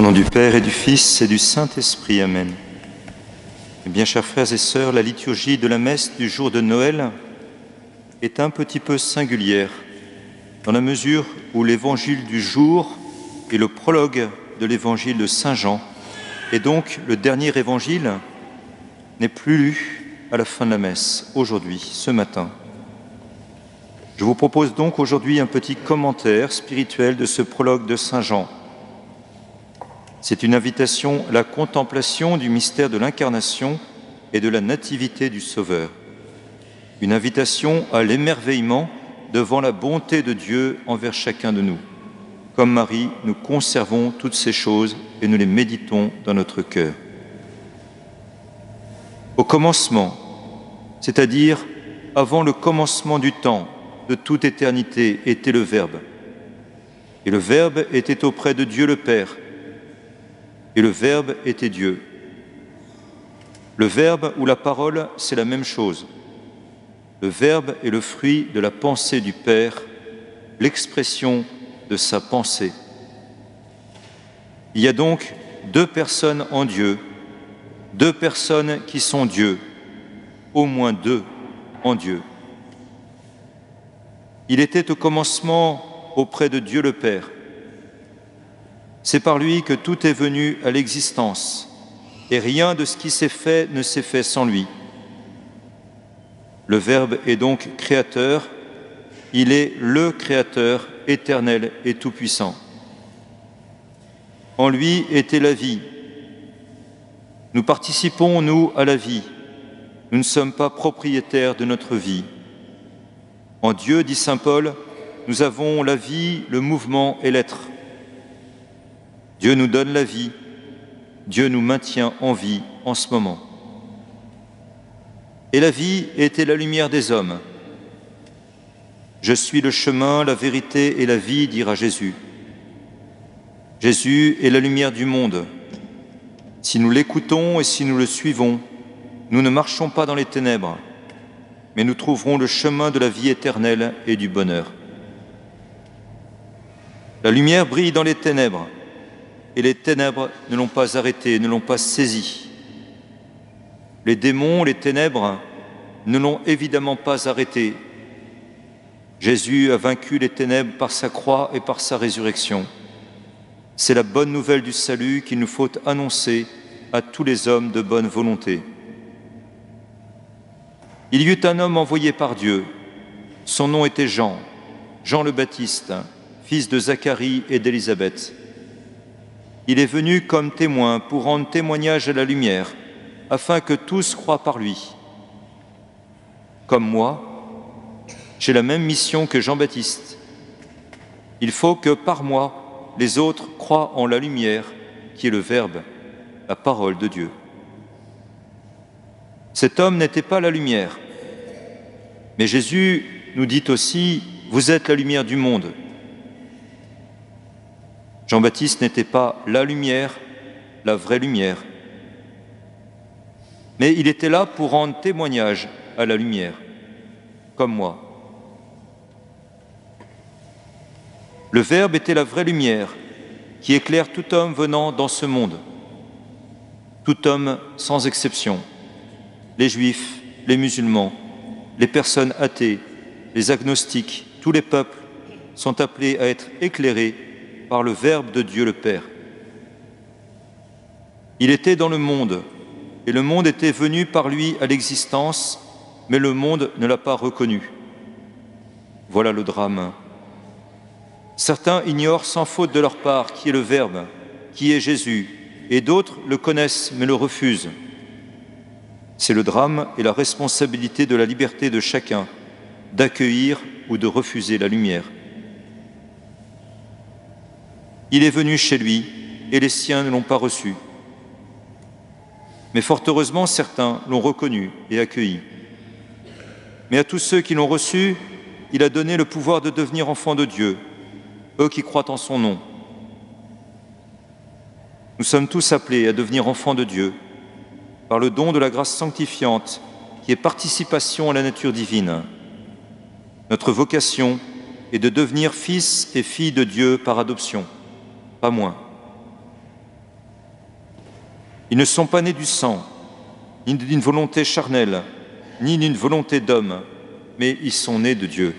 Au nom du Père et du Fils et du Saint-Esprit, Amen. Eh bien, chers frères et sœurs, la liturgie de la messe du jour de Noël est un petit peu singulière, dans la mesure où l'évangile du jour est le prologue de l'évangile de Saint Jean, et donc le dernier évangile n'est plus lu à la fin de la messe, aujourd'hui, ce matin. Je vous propose donc aujourd'hui un petit commentaire spirituel de ce prologue de Saint Jean. C'est une invitation à la contemplation du mystère de l'incarnation et de la nativité du Sauveur. Une invitation à l'émerveillement devant la bonté de Dieu envers chacun de nous. Comme Marie, nous conservons toutes ces choses et nous les méditons dans notre cœur. Au commencement, c'est-à-dire avant le commencement du temps, de toute éternité, était le Verbe. Et le Verbe était auprès de Dieu le Père. Et le Verbe était Dieu. Le Verbe ou la parole, c'est la même chose. Le Verbe est le fruit de la pensée du Père, l'expression de sa pensée. Il y a donc deux personnes en Dieu, deux personnes qui sont Dieu, au moins deux en Dieu. Il était au commencement auprès de Dieu le Père. C'est par lui que tout est venu à l'existence, et rien de ce qui s'est fait ne s'est fait sans lui. Le Verbe est donc créateur, il est le Créateur éternel et tout-puissant. En lui était la vie. Nous participons, nous, à la vie. Nous ne sommes pas propriétaires de notre vie. En Dieu, dit saint Paul, nous avons la vie, le mouvement et l'être. Dieu nous donne la vie, Dieu nous maintient en vie en ce moment. Et la vie était la lumière des hommes. Je suis le chemin, la vérité et la vie, dira Jésus. Jésus est la lumière du monde. Si nous l'écoutons et si nous le suivons, nous ne marchons pas dans les ténèbres, mais nous trouverons le chemin de la vie éternelle et du bonheur. La lumière brille dans les ténèbres, et les ténèbres ne l'ont pas arrêté, ne l'ont pas saisi. Les démons, les ténèbres, ne l'ont évidemment pas arrêté. Jésus a vaincu les ténèbres par sa croix et par sa résurrection. C'est la bonne nouvelle du salut qu'il nous faut annoncer à tous les hommes de bonne volonté. Il y eut un homme envoyé par Dieu. Son nom était Jean, Jean le Baptiste, fils de Zacharie et d'Élisabeth. Il est venu comme témoin pour rendre témoignage à la lumière, afin que tous croient par lui. Comme moi, j'ai la même mission que Jean-Baptiste. Il faut que par moi, les autres croient en la lumière, qui est le Verbe, la parole de Dieu. Cet homme n'était pas la lumière, mais Jésus nous dit aussi « Vous êtes la lumière du monde ». Jean-Baptiste n'était pas la lumière, la vraie lumière, mais il était là pour rendre témoignage à la lumière, comme moi. Le Verbe était la vraie lumière qui éclaire tout homme venant dans ce monde, tout homme sans exception, les Juifs, les musulmans, les personnes athées, les agnostiques, tous les peuples sont appelés à être éclairés par le Verbe de Dieu le Père. Il était dans le monde, et le monde était venu par lui à l'existence, mais le monde ne l'a pas reconnu. Voilà le drame. Certains ignorent sans faute de leur part qui est le Verbe, qui est Jésus, et d'autres le connaissent mais le refusent. C'est le drame et la responsabilité de la liberté de chacun d'accueillir ou de refuser la lumière. Il est venu chez lui et les siens ne l'ont pas reçu. Mais fort heureusement, certains l'ont reconnu et accueilli. Mais à tous ceux qui l'ont reçu, il a donné le pouvoir de devenir enfants de Dieu, eux qui croient en son nom. Nous sommes tous appelés à devenir enfants de Dieu par le don de la grâce sanctifiante qui est participation à la nature divine. Notre vocation est de devenir fils et filles de Dieu par adoption, pas moins. Ils ne sont pas nés du sang, ni d'une volonté charnelle, ni d'une volonté d'homme, mais ils sont nés de Dieu.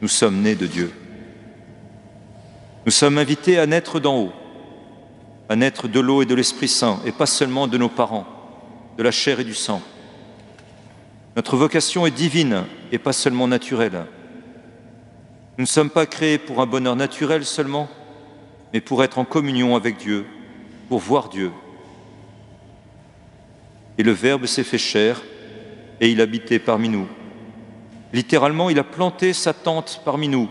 Nous sommes nés de Dieu. Nous sommes invités à naître d'en haut, à naître de l'eau et de l'Esprit Saint, et pas seulement de nos parents, de la chair et du sang. Notre vocation est divine et pas seulement naturelle. Nous ne sommes pas créés pour un bonheur naturel seulement, mais pour être en communion avec Dieu, pour voir Dieu. Et le Verbe s'est fait chair et il habitait parmi nous. Littéralement, il a planté sa tente parmi nous.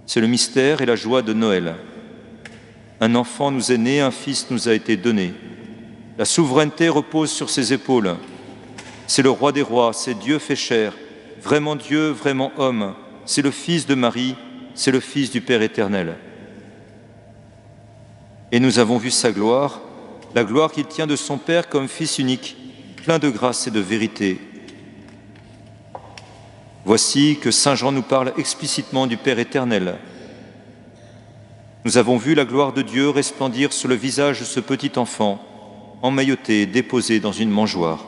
C'est le mystère et la joie de Noël. Un enfant nous est né, un fils nous a été donné. La souveraineté repose sur ses épaules. C'est le roi des rois, c'est Dieu fait chair, vraiment Dieu, vraiment homme. C'est le Fils de Marie, c'est le Fils du Père éternel. Et nous avons vu sa gloire, la gloire qu'il tient de son Père comme Fils unique, plein de grâce et de vérité. Voici que Saint Jean nous parle explicitement du Père éternel. Nous avons vu la gloire de Dieu resplendir sur le visage de ce petit enfant, emmailloté et déposé dans une mangeoire.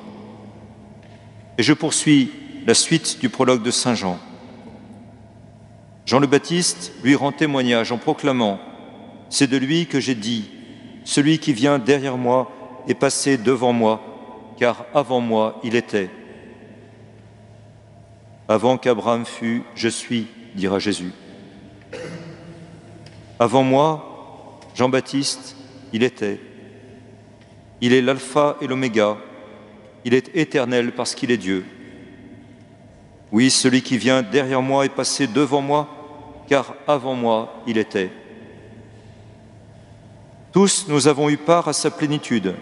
Et je poursuis la suite du prologue de Saint Jean. Jean le Baptiste lui rend témoignage en proclamant « C'est de lui que j'ai dit, celui qui vient derrière moi est passé devant moi, car avant moi il était. Avant qu'Abraham fût, je suis, dira Jésus. Avant moi, Jean-Baptiste, il était. Il est l'alpha et l'oméga, il est éternel parce qu'il est Dieu. Oui, celui qui vient derrière moi est passé devant moi, car avant moi, il était. Tous, nous avons eu part à sa plénitude.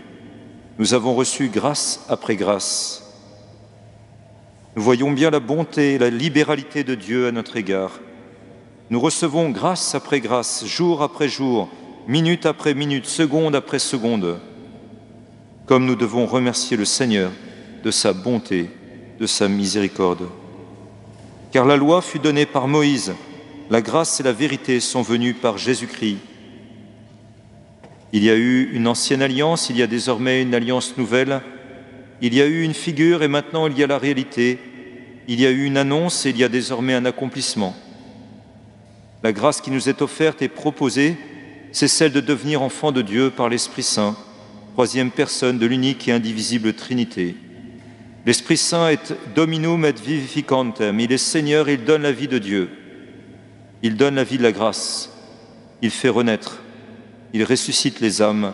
Nous avons reçu grâce après grâce. Nous voyons bien la bonté et la libéralité de Dieu à notre égard. Nous recevons grâce après grâce, jour après jour, minute après minute, seconde après seconde. Comme nous devons remercier le Seigneur de sa bonté, de sa miséricorde. Car la loi fut donnée par Moïse, la grâce et la vérité sont venues par Jésus-Christ. Il y a eu une ancienne alliance, il y a désormais une alliance nouvelle. Il y a eu une figure et maintenant il y a la réalité. Il y a eu une annonce et il y a désormais un accomplissement. La grâce qui nous est offerte et proposée, c'est celle de devenir enfants de Dieu par l'Esprit Saint, troisième personne de l'unique et indivisible Trinité. L'Esprit Saint est dominum et vivificantem, il est Seigneur et il donne la vie de Dieu. Il donne la vie de la grâce, il fait renaître, il ressuscite les âmes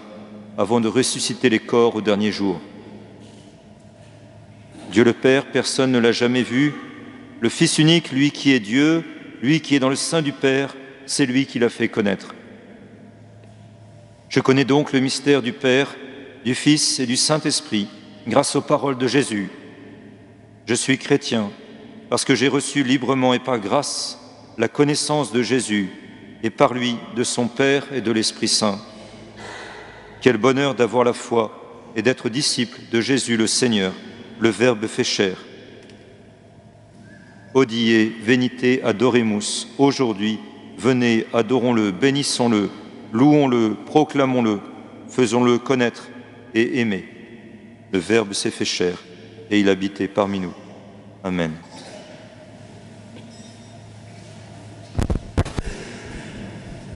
avant de ressusciter les corps au dernier jour. Dieu le Père, personne ne l'a jamais vu. Le Fils unique, lui qui est Dieu, lui qui est dans le sein du Père, c'est lui qui l'a fait connaître. Je connais donc le mystère du Père, du Fils et du Saint-Esprit, grâce aux paroles de Jésus. Je suis chrétien parce que j'ai reçu librement et par grâce la connaissance de Jésus et par lui de son Père et de l'Esprit Saint. Quel bonheur d'avoir la foi et d'être disciple de Jésus le Seigneur, le Verbe fait chair. Hodie, venite, adoremus. Aujourd'hui, venez, adorons-le, bénissons-le, louons-le, proclamons-le, faisons-le connaître et aimer. Le Verbe s'est fait chair et il habitait parmi nous. Amen.